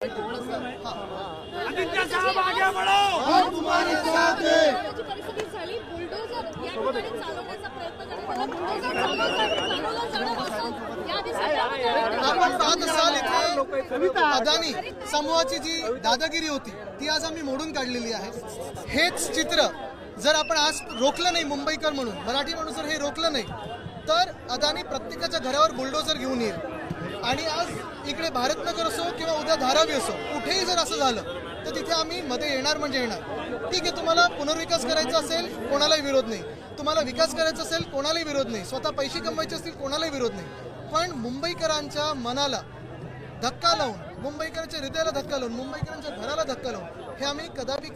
आदित्य साहब आगे बढ़ो, हम तुम्हारे साथ हैं। आपण पाहत असाल इथे अदानी समूहाची जी दादागिरी होती ती आज आम्ही मोडून काढलेली आहे। हेच चित्र जर आपण आज रोखलं नाही, मुंबईकर म्हणून मराठी म्हणून जर हे रोखलं नाही तर अदानी प्रत्येकाच्या घरावर बुलडोजर घेऊन येईल। आणि आज इकडे भारतनगर असो किंवा उद्या धारावी असो, कुठेही जर असं झालं तर तिथे आम्ही मध्ये येणार म्हणजे येणार। ठीक आहे, तुम्हाला पुनर्विकास करायचा असेल कोणालाही विरोध नाही, तुम्हाला विकास करायचा असेल कोणालाही विरोध नाही, स्वतः पैसे कमवायचे असतील कोणालाही विरोध नाही, पण मुंबईकरांच्या मनाला धक्का लावून, मुंबईकरांच्या हृदयाला धक्का लावून, मुंबईकरांच्या घराला धक्का लावून हे आम्ही कदापि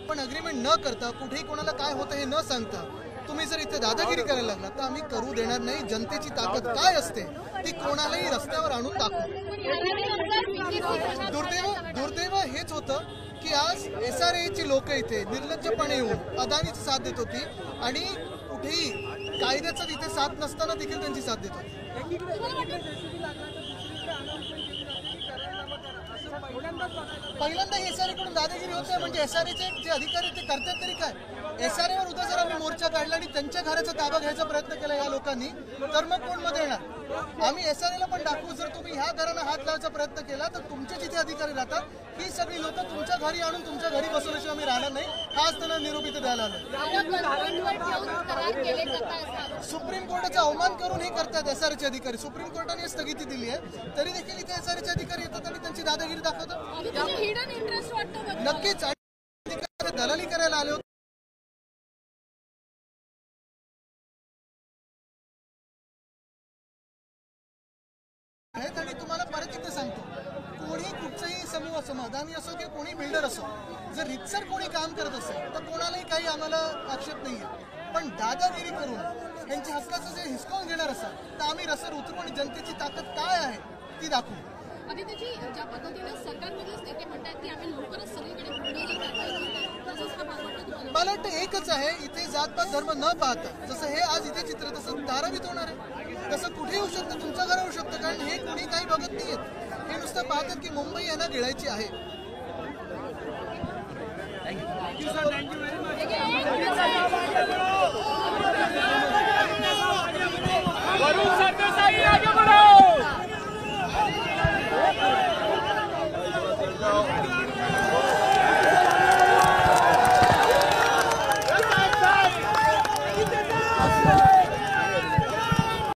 पण अग्रीमेंट न करता, कुठेही कोणाला काय होतं हे न सांगता तुम्ही जर इथे दादागिरी करायला लागला तर आम्ही करू देणार नाही। जनतेची ताकद काय असते ती कोणालाही रस्त्यावर आणून टाकू। दुर्दैव हेच होतं की आज SRA ची लोक इथे निर्लज्जपणे येऊन अदानीची साथ देत होती आणि कुठेही कायद्याचा तिथे साथ नसताना देखील त्यांची साथ देत होती। पहिल्यांदा SRA कडून दादागिरी होते, म्हणजे SRA चे जे अधिकारी ते करतात तरी काय? SRA वर उद्या जर आम्ही मोर्चा काढला आणि त्यांच्या घराचा ताबा घ्यायचा प्रयत्न केला या लोकांनी तर मग कोण मध्ये येणार? आम्ही SRA ला पण दाखवू, जर तुम्ही ह्या घराला हात लावायचा प्रयत्न केला तर तुमचे जिथे अधिकारी राहतात ही सगळी लोक तुमच्या घरी आणून तुमच्या घरी बसवल्याशिवाय आम्ही राहणार नाही। हाच त्यांना निरोप इथे द्यायला आलो। सुप्रीम कोर्टाचा अवमान करून हे करतात SRA चे अधिकारी। सुप्रीम कोर्टाने स्थगिती दिली आहे तरी देखील इथे SRA चे अधिकारी येतात आणि त्यांची दादागिरी दाखवतात। नक्कीच दलाली करायला आले होते। आणि तुम्हाला परत इथे सांगतो, कोणी कुठचाही समूह असो, अदानी असो किंवा कोणी बिल्डर असो, जर रितसर कोणी काम करत असेल तर कोणालाही काही आम्हाला आक्षेप नाहीये, पण दादागिरी करून यांच्या हक्काचं जे हिसकावून घेणार असाल तर आम्ही रस्त्यावर उतरू आणि जनतेची ताकद काय आहे ती दाखवू। आदित्यजी, ज्या पद्धतीने सरकारमधलेच नेते म्हणतात की आम्ही लवकरच सगळीकडे बुलडोजर मला वाटतं एकच आहे, इथे जातपात धर्म न पाहता जसं हे आज इथे चित्र तसं धारावीत होणार आहे, तसं कुठे होऊ शकतं, तुमच्या घरावर होऊ शकतं, कारण हे कोणी काही बघत नाहीयेत, हे नुसतं पाहतात की मुंबई यांना गिळायची आहे। Thank you sir, thank you very much.